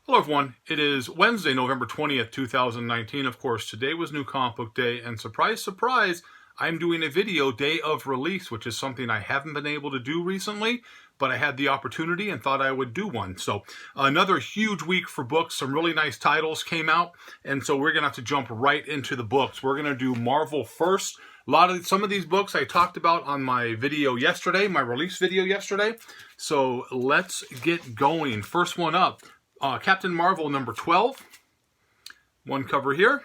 Hello everyone, it is Wednesday, November 20th, 2019. Of course, today was New Comic Book Day, and surprise, surprise, I'm doing a video day of release, which is something I haven't been able to do recently, but I had the opportunity and thought I would do one. So another huge week for books. Some really nice titles came out, and so we're going to have to jump right into the books. We're going to do Marvel first. Some of these books I talked about on my video yesterday, my release video yesterday. So let's get going. First one up. Captain Marvel number 12, one cover here.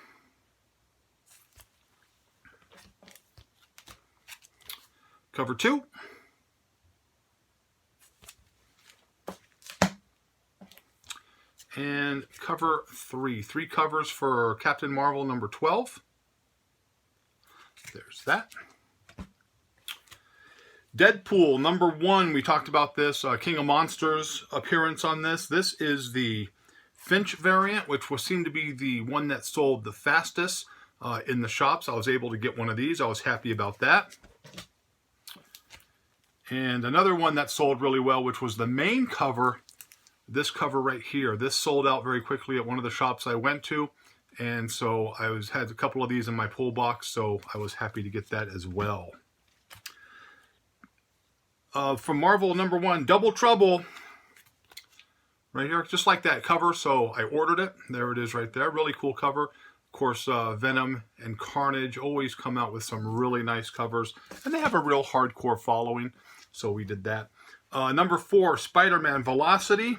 Cover 2. And cover 3. 3 covers for Captain Marvel number 12. There's that. Deadpool number 1, we talked about this, King of Monsters appearance on this. This is the Finch variant, which seemed to be the one that sold the fastest in the shops. I was able to get one of these. I was happy about that. And another one that sold really well, which was the main cover, this cover right here. This sold out very quickly at one of the shops I went to. And so I had a couple of these in my pull box, so I was happy to get that as well. From Marvel number 1, Double Trouble, right here, just like that cover, so I ordered it. There it is right there, really cool cover. Of course, Venom and Carnage always come out with some really nice covers, and they have a real hardcore following, so we did that. Number 4, Spider-Man Velocity.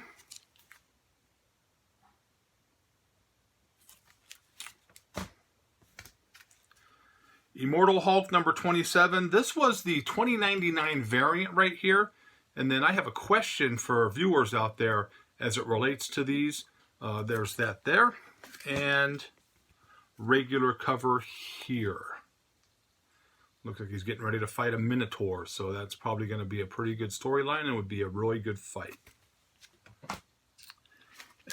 Immortal Hulk number 27. This was the 2099 variant right here. And then I have a question for viewers out there as it relates to these. There's that there. And regular cover here. Looks like he's getting ready to fight a Minotaur. So that's probably going to be a pretty good storyline and would be a really good fight.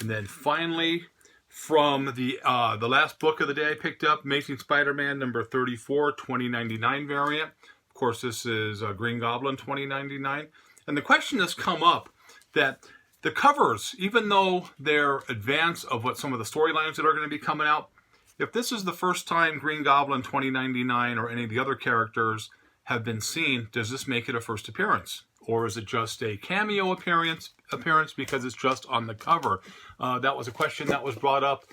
And then finally, from the last book of the day I picked up, Amazing Spider-Man number 34, 2099 variant. Of course, this is Green Goblin 2099. And the question has come up that the covers, even though they're advanced of what some of the storylines that are going to be coming out, if this is the first time Green Goblin 2099 or any of the other characters have been seen, does this make it a first appearance? Or is it just a cameo appearance because it's just on the cover? That was a question that was brought up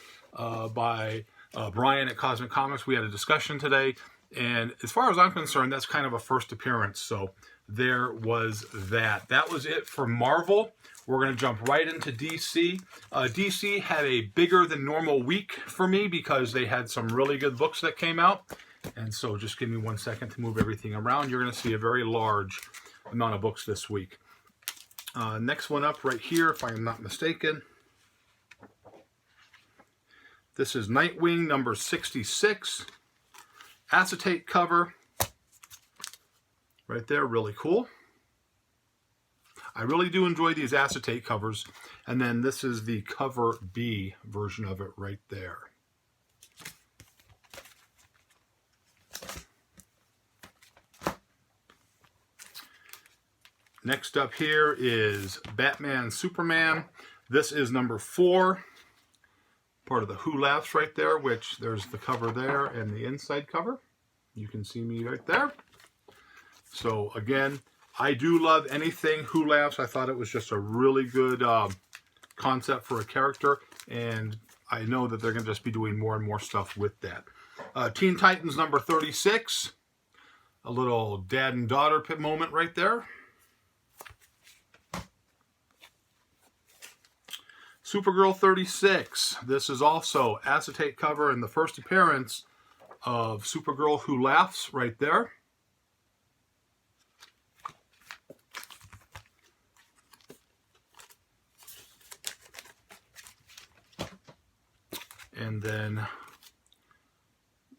by Brian at Cosmic Comics. We had a discussion today, and as far as I'm concerned, that's kind of a first appearance. So there was that. That was it for Marvel. We're going to jump right into DC. DC had a bigger than normal week for me because they had some really good books that came out. And so just give me 1 second to move everything around. You're going to see a very large amount of books this week. Next one up right here, if I'm not mistaken. This is Nightwing number 66. Acetate cover. Right there, really cool. I really do enjoy these acetate covers. And then this is the cover B version of it right there. Next up here is Batman Superman. This is number 4, part of the Who Laughs right there, which there's the cover there and the inside cover. You can see me right there. So again, I do love anything Who Laughs. I thought it was just a really good concept for a character, and I know that they're going to just be doing more and more stuff with that. Teen Titans number 36. A little dad and daughter moment right there. Supergirl 36. This is also acetate cover and the first appearance of Supergirl Who Laughs right there. And then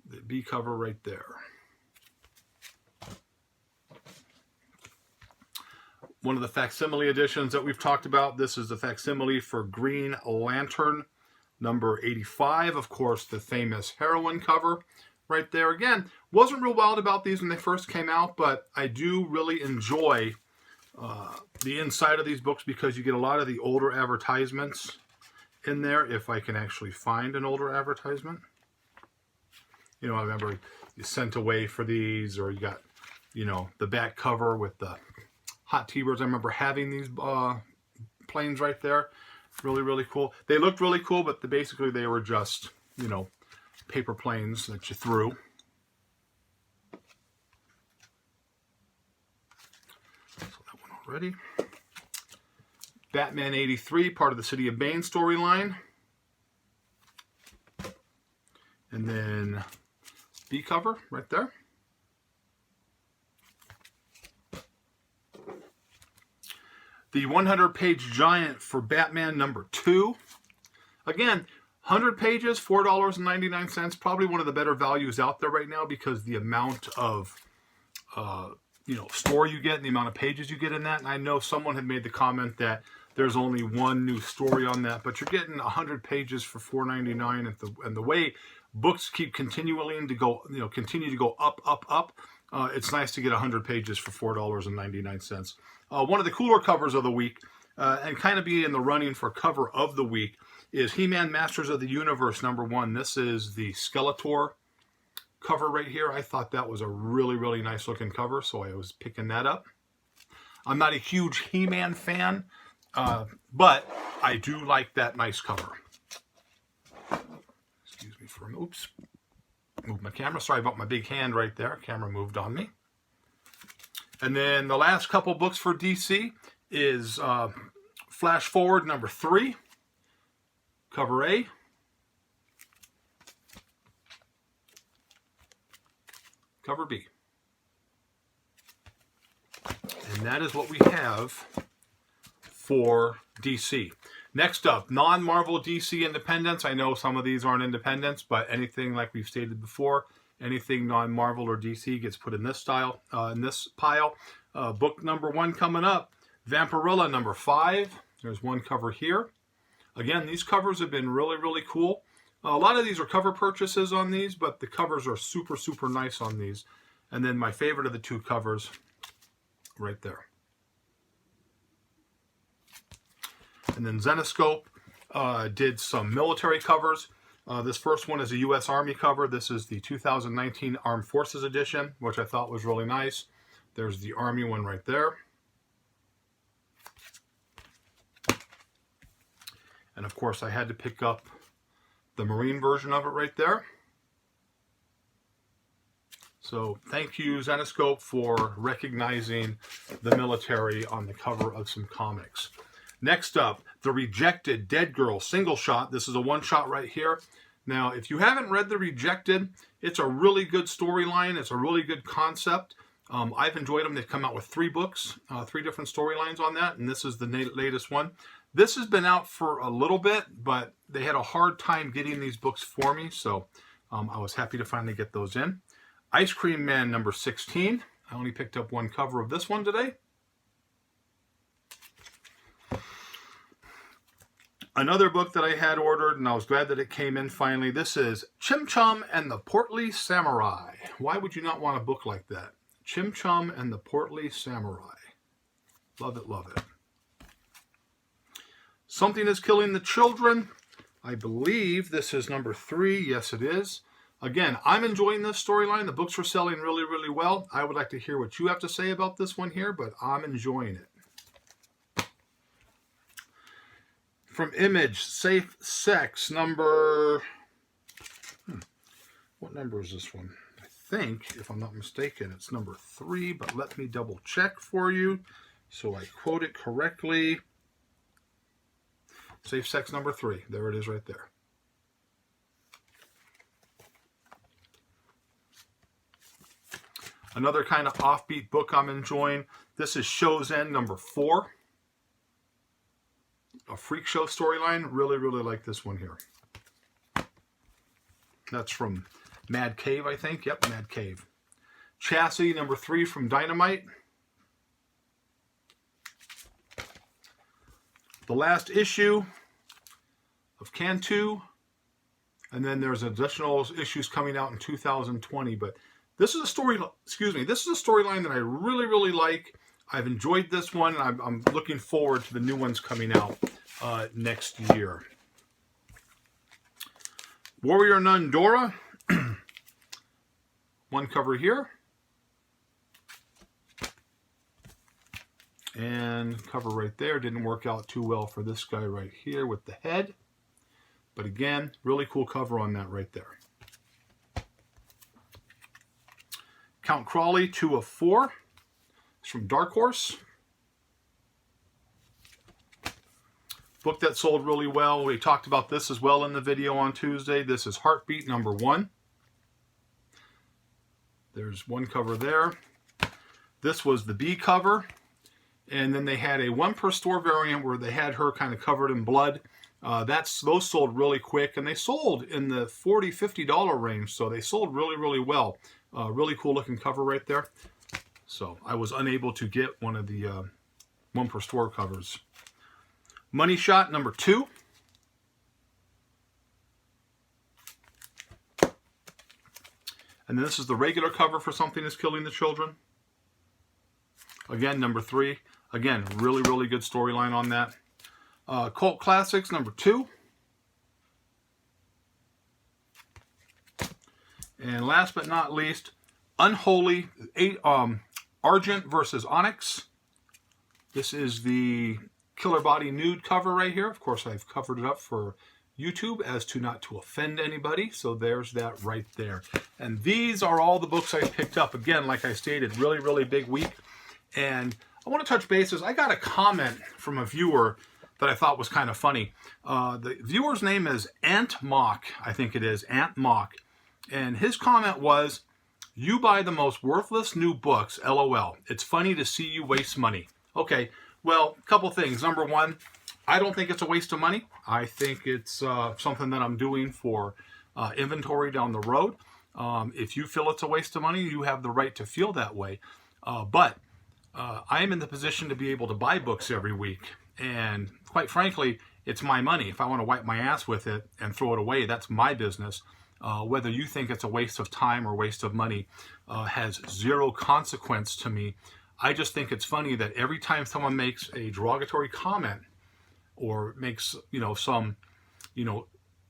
the B cover right there. One of the facsimile editions that we've talked about. This is the facsimile for Green Lantern, number 85. Of course, the famous heroine cover right there. Again, wasn't real wild about these when they first came out, but I do really enjoy the inside of these books because you get a lot of the older advertisements in there if I can actually find an older advertisement. You know, I remember you sent away for these, or you got, you know, the back cover with the hot T-birds. I remember having these planes right there. Really, really cool. They looked really cool, but basically they were just, you know, paper planes that you threw. So that one already. Batman 83, part of the City of Bane storyline. And then B cover right there. The 100-page giant for Batman number 2. Again, 100 pages, $4.99. Probably one of the better values out there right now because the amount of you know, story you get and the amount of pages you get in that. And I know someone had made the comment that there's only one new story on that, but you're getting 100 pages for $4.99. And the way books keep continuing to go, you know, continue to go up, up, up. It's nice to get 100 pages for $4.99. One of the cooler covers of the week, and kind of be in the running for cover of the week, is He-Man Masters of the Universe number 1. This is the Skeletor cover right here. I thought that was a really, really nice looking cover, so I was picking that up. I'm not a huge He-Man fan, but I do like that nice cover. Excuse me for a minute. Oops. Move my camera. Sorry about my big hand right there. Camera moved on me. And then the last couple books for DC is Flash Forward number 3, cover A. Cover B. And that is what we have for DC. Next up, non-Marvel DC independents. I know some of these aren't independents, but anything like we've stated before, anything non-Marvel or DC gets put in this style, in this pile. Book number 1 coming up, Vampirella number 5. There's one cover here. Again, these covers have been really, really cool. A lot of these are cover purchases on these, but the covers are super, super nice on these. And then my favorite of the 2 covers, right there. And then Zenescope did some military covers. This first one is a U.S. Army cover. This is the 2019 Armed Forces edition, which I thought was really nice. There's the Army one right there. And of course, I had to pick up the Marine version of it right there. So thank you, Zenescope, for recognizing the military on the cover of some comics. Next up, The Rejected Dead Girl single shot. This is a one-shot right here. Now, if you haven't read The Rejected, it's a really good storyline. It's a really good concept. I've enjoyed them. They've come out with 3 books, 3 different storylines on that, and this is the latest one. This has been out for a little bit, but they had a hard time getting these books for me, so I was happy to finally get those in. Ice Cream Man number 16. I only picked up 1 cover of this one today. Another book that I had ordered, and I was glad that it came in finally. This is Chim Chum and the Portly Samurai. Why would you not want a book like that? Chim Chum and the Portly Samurai. Love it, love it. Something is Killing the Children. I believe this is number 3. Yes, it is. Again, I'm enjoying this storyline. The books are selling really, really well. I would like to hear what you have to say about this one here, but I'm enjoying it. From Image, Safe Sex, number... What number is this one? I think, if I'm not mistaken, it's number 3, but let me double check for you so I quote it correctly. Safe Sex number 3. There it is right there. Another kind of offbeat book I'm enjoying. This is Show's End number 4. A freak show storyline. Really, really like this one here. That's from Mad Cave, I think. Yep, Mad Cave. Chassis number 3 from Dynamite. The last issue of Cantu. And then there's additional issues coming out in 2020. But this is a story, this is a storyline that I really, really like. I've enjoyed this one, and I'm looking forward to the new ones coming out next year. Warrior Nun Dora. One cover here. And cover right there. Didn't work out too well for this guy right here with the head. But again, really cool cover on that right there. Count Crawley, 2 of 4. It's from Dark Horse. Book that sold really well. We talked about this as well in the video on Tuesday. This is Heartbeat number 1. There's one cover there. This was the B cover. And then they had a 1 per store variant where they had her kind of covered in blood. Those sold really quick, and they sold in the $40, $50 range. So they sold really, really well. Really cool looking cover right there. So I was unable to get one of the 1 per store covers. Money Shot number 2. And then this is the regular cover for Something is Killing the Children. Again, number 3. Again, really, really good storyline on that. Cult Classics number 2. And last but not least, Unholy, Argent versus Onyx. This is the Killer Body nude cover right here. Of course, I've covered it up for YouTube as to not to offend anybody. So there's that right there. And these are all the books I picked up. Again, like I stated, really, really big week. And I want to touch bases. I got a comment from a viewer that I thought was kind of funny. The viewer's name is Ant Mock. I think it is Ant Mock. And his comment was, "You buy the most worthless new books, LOL. It's funny to see you waste money." Okay, well, a couple things. Number one, I don't think it's a waste of money. I think it's something that I'm doing for inventory down the road. If you feel it's a waste of money, you have the right to feel that way. But I am in the position to be able to buy books every week. And quite frankly, it's my money. If I want to wipe my ass with it and throw it away, that's my business. Whether you think it's a waste of time or waste of money has zero consequence to me. I just think it's funny that every time someone makes a derogatory comment or makes, some,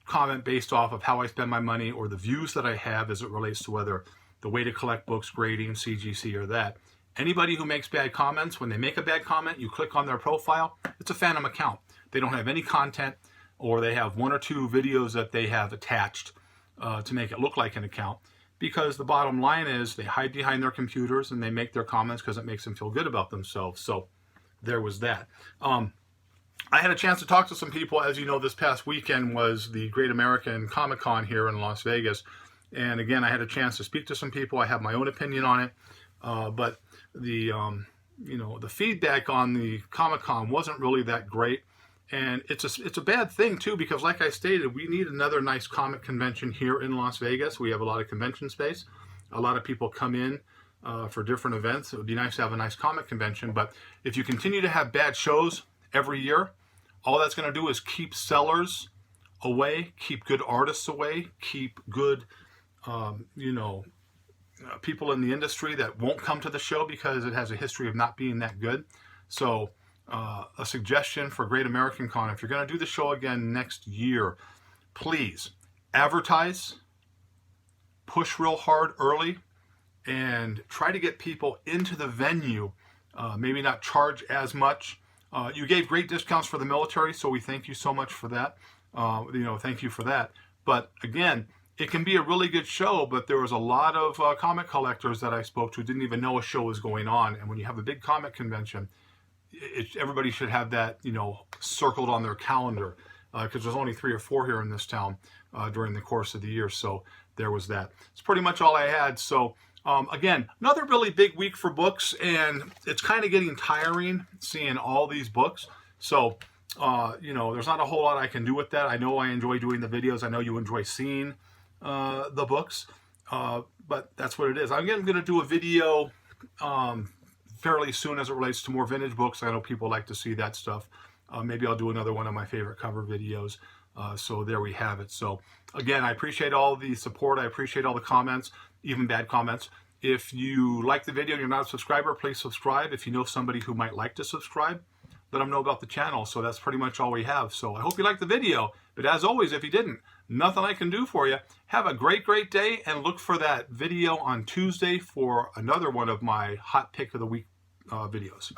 comment based off of how I spend my money or the views that I have as it relates to whether the way to collect books, grading, CGC, or that. Anybody who makes bad comments, when they make a bad comment, you click on their profile, it's a phantom account. They don't have any content, or they have 1 or 2 videos that they have attached to make it look like an account. Because the bottom line is they hide behind their computers and they make their comments because it makes them feel good about themselves. So there was that. I had a chance to talk to some people. As you know, this past weekend was the Great American Comic Con here in Las Vegas. And again, I had a chance to speak to some people. I have my own opinion on it. But the feedback on the Comic Con wasn't really that great. And it's a bad thing too, because like I stated, we need another nice comic convention here in Las Vegas. We have a lot of convention space. A lot of people come in for different events. It would be nice to have a nice comic convention. But if you continue to have bad shows every year, all that's going to do is keep sellers away, keep good artists away, keep good, people in the industry that won't come to the show because it has a history of not being that good. So a suggestion for Great American Con, if you're going to do the show again next year, please advertise, push real hard early, and try to get people into the venue. Maybe not charge as much. You gave great discounts for the military, so we thank you so much for that. Thank you for that. But again, it can be a really good show, but there was a lot of comic collectors that I spoke to who didn't even know a show was going on. And when you have a big comic convention, everybody should have that, circled on their calendar, because there's only 3 or 4 here in this town during the course of the year. So there was that. It's pretty much all I had. So again, another really big week for books, and it's kind of getting tiring seeing all these books. So, there's not a whole lot I can do with that. I know I enjoy doing the videos. I know you enjoy seeing the books, but that's what it is. I'm going to do a video fairly soon as it relates to more vintage books. I know people like to see that stuff. Maybe I'll do another one of my favorite cover videos. So there we have it. So again, I appreciate all the support. I appreciate all the comments, even bad comments. If you like the video and you're not a subscriber, please subscribe. If you know somebody who might like to subscribe, let them know about the channel. So that's pretty much all we have. So I hope you liked the video. But as always, if you didn't, nothing I can do for you. Have a great, great day, and look for that video on Tuesday for another one of my Hot Pick of the Week videos.